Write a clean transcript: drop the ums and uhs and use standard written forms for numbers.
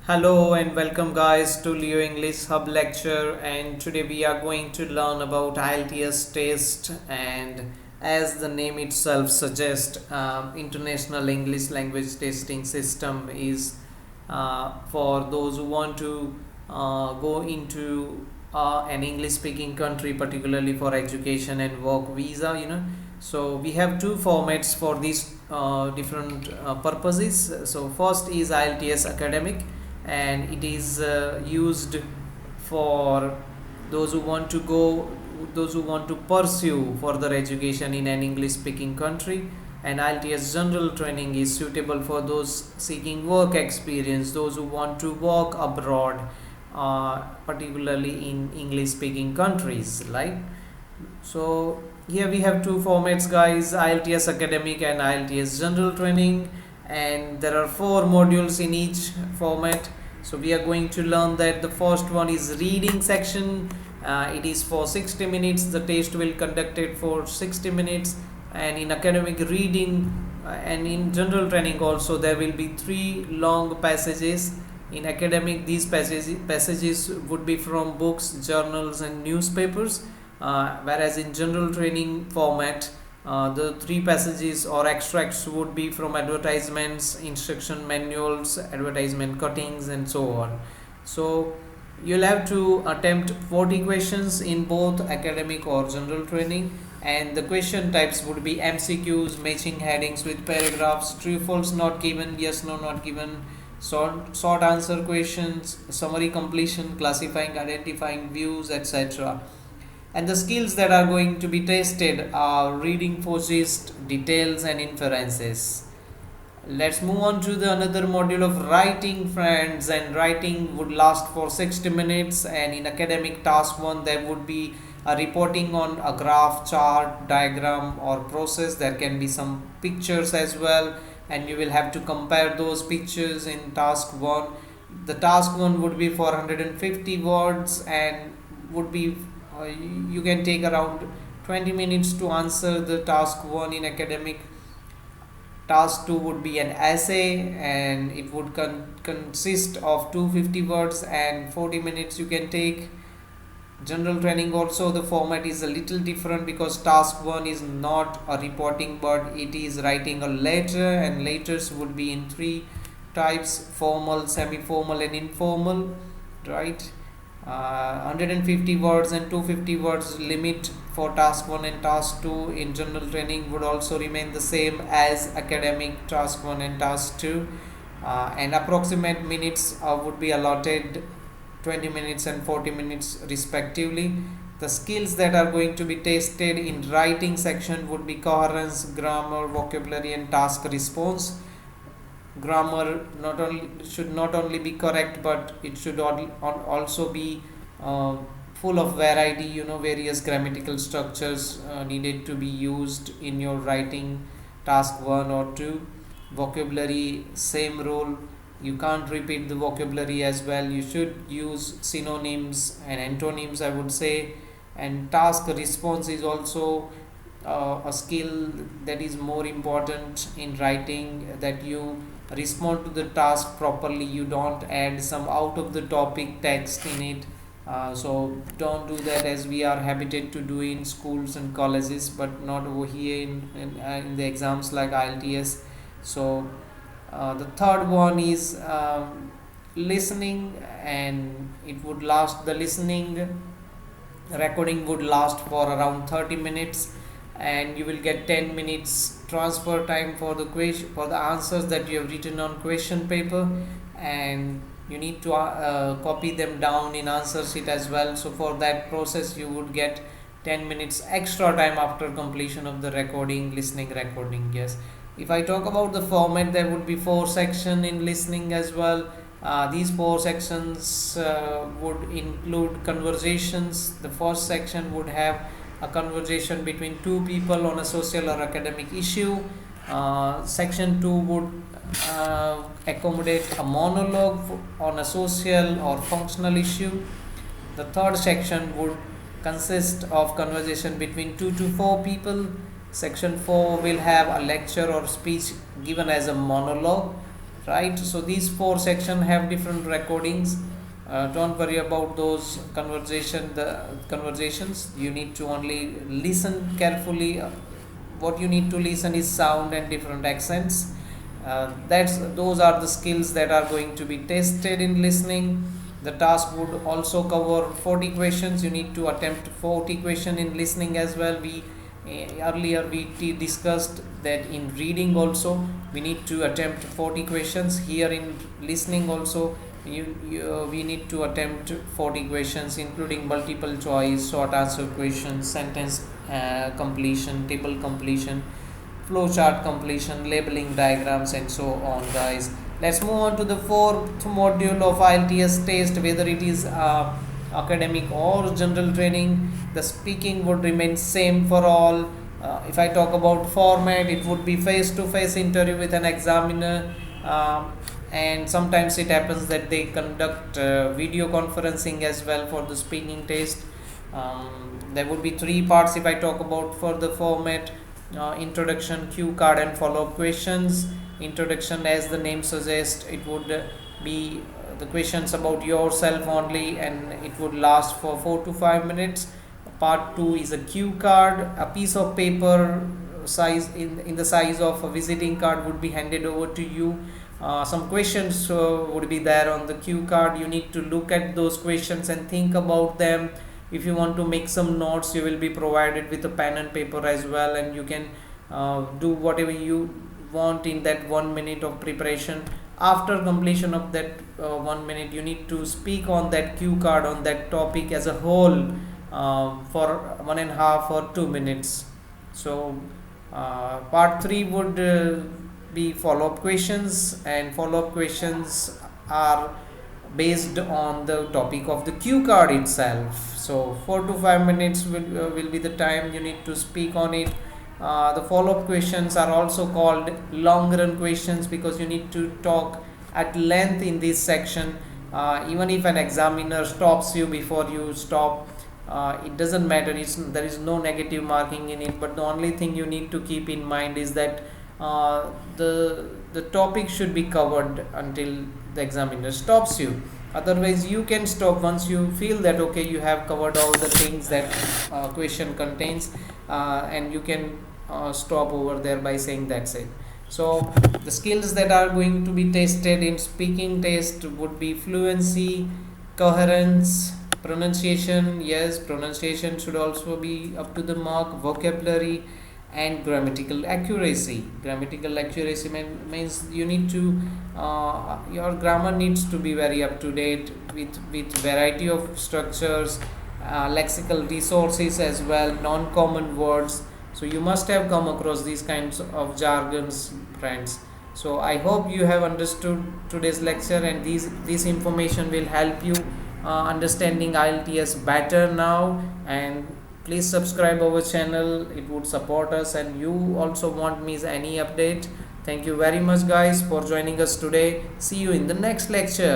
Hello and welcome guys to Leo English Hub lecture, and today we are going to learn about IELTS test. And as the name itself suggests, International English Language Testing System is for those who want to go into an English speaking country, particularly for education and work visa. So we have two formats for these different purposes. So first is IELTS academic, and it is used for those who want to go those who want to pursue further education in an English speaking country. And IELTS general training is suitable for those seeking work experience, those who want to work abroad, particularly in English speaking countries, right? So here we have two formats guys, IELTS academic and IELTS general training, and there are four modules in each format. So we are going to learn that the first one is reading section. It is for 60 minutes. The test will conducted for 60 minutes, and in academic reading and in general training also there will be three long passages. In academic, these passages would be from books, journals and newspapers, whereas in general training format, the three passages or extracts would be from advertisements, instruction manuals, advertisement cuttings and so on. So you'll have to attempt 40 questions in both academic or general training, and the question types would be MCQs, matching headings with paragraphs, true false not given, yes no not given, short answer questions, summary completion, classifying, identifying views, etc. And the skills that are going to be tested are reading focused, details and inferences. Let's move on to the another module of writing, friends. And writing would last for 60 minutes, and in academic task 1 there would be a reporting on a graph, chart, diagram or process. There can be some pictures as well, and you will have to compare those pictures in task 1. The task 1 would be 450 words and would be you can take around 20 minutes to answer the task 1 in academic. Task 2 would be an essay, and it would consist of 250 words and 40 minutes you can take. General training also, the format is a little different because task 1 is not a reporting but it is writing a letter, and letters would be in three types: formal, semi-formal and informal, right? 150 words and 250 words limit for task 1 and task 2 in general training would also remain the same as academic task 1 and task 2, and approximate minutes would be allotted 20 minutes and 40 minutes respectively. The skills that are going to be tested in writing section would be coherence, grammar, vocabulary and task response. Grammar should not only be correct, but it should also be full of variety. Various grammatical structures needed to be used in your writing task 1 or 2. Vocabulary, same rule. You can't repeat the vocabulary as well. You should use synonyms and antonyms, I would say. And task response is also a skill that is more important in writing, that you respond to the task properly. You don't add some out of the topic text in it. So don't do that, as we are habited to do in schools and colleges, but not over here in the exams like IELTS. So the third one is listening, and it would last, the listening recording would last for around 30 minutes, and you will get 10 minutes transfer time for the question, for the answers that you have written on question paper, and you need to copy them down in answer sheet as well. So for that process you would get 10 minutes extra time after completion of the listening recording. Yes, if I talk about the format, there would be 4 sections in listening as well. These 4 sections would include conversations. The first section would have a conversation between two people on a social or academic issue. Section 2 would accommodate a monologue on a social or functional issue. The third section would consist of conversation between 2 to 4 people. Section 4 will have a lecture or speech given as a monologue. right? So these four sections have different recordings. Don't worry about those conversations. You need to only listen carefully. What you need to listen is sound and different accents. Those are the skills that are going to be tested in listening. The task would also cover 40 questions. You need to attempt 40 questions in listening as well. Earlier we discussed that in reading also we need to attempt 40 questions. Here in listening also we need to attempt 40 questions, including multiple choice, short answer questions, sentence completion, table completion, flowchart completion, labeling diagrams, and so on, guys. Let's move on to the fourth module of IELTS test, whether it is academic or general training. The speaking would remain same for all. If I talk about format, it would be face-to-face interview with an examiner, and sometimes it happens that they conduct video conferencing as well for the speaking test. There would be three parts if I talk about for the format. Introduction, cue card, and follow-up questions. Introduction, as the name suggests, it would be the questions about yourself only, and it would last for 4 to 5 minutes. Part 2 is a cue card. A piece of paper size in the size of a visiting card would be handed over to you. Some questions would be there on the cue card. You need to look at those questions and think about them. If you want to make some notes, you will be provided with a pen and paper as well, and you can do whatever you want in that 1 minute of preparation. After completion of that 1 minute, you need to speak on that cue card on that topic as a whole for 1.5 or 2 minutes. So part 3 would be follow-up questions, and follow-up questions are based on the topic of the cue card itself. So 4 to 5 minutes will be the time you need to speak on it. The follow-up questions are also called long run questions because you need to talk at length in this section. Even if an examiner stops you before you stop, it doesn't matter. There is no negative marking in it, but the only thing you need to keep in mind is that the topic should be covered until the examiner stops you. Otherwise you can stop once you feel that okay, you have covered all the things that question contains, and you can stop over there by saying that's it. So the skills that are going to be tested in speaking test would be fluency, coherence, pronunciation. Yes, pronunciation should also be up to the mark. Vocabulary and grammatical accuracy. Grammatical accuracy means you need to your grammar needs to be very up to date with variety of structures, lexical resources as well, non-common words. So you must have come across these kinds of jargons, friends. So I hope you have understood today's lecture, and this information will help you understanding IELTS better now. And please subscribe our channel, it would support us, and you also won't miss any update. Thank you very much, guys, for joining us today. See you in the next lecture.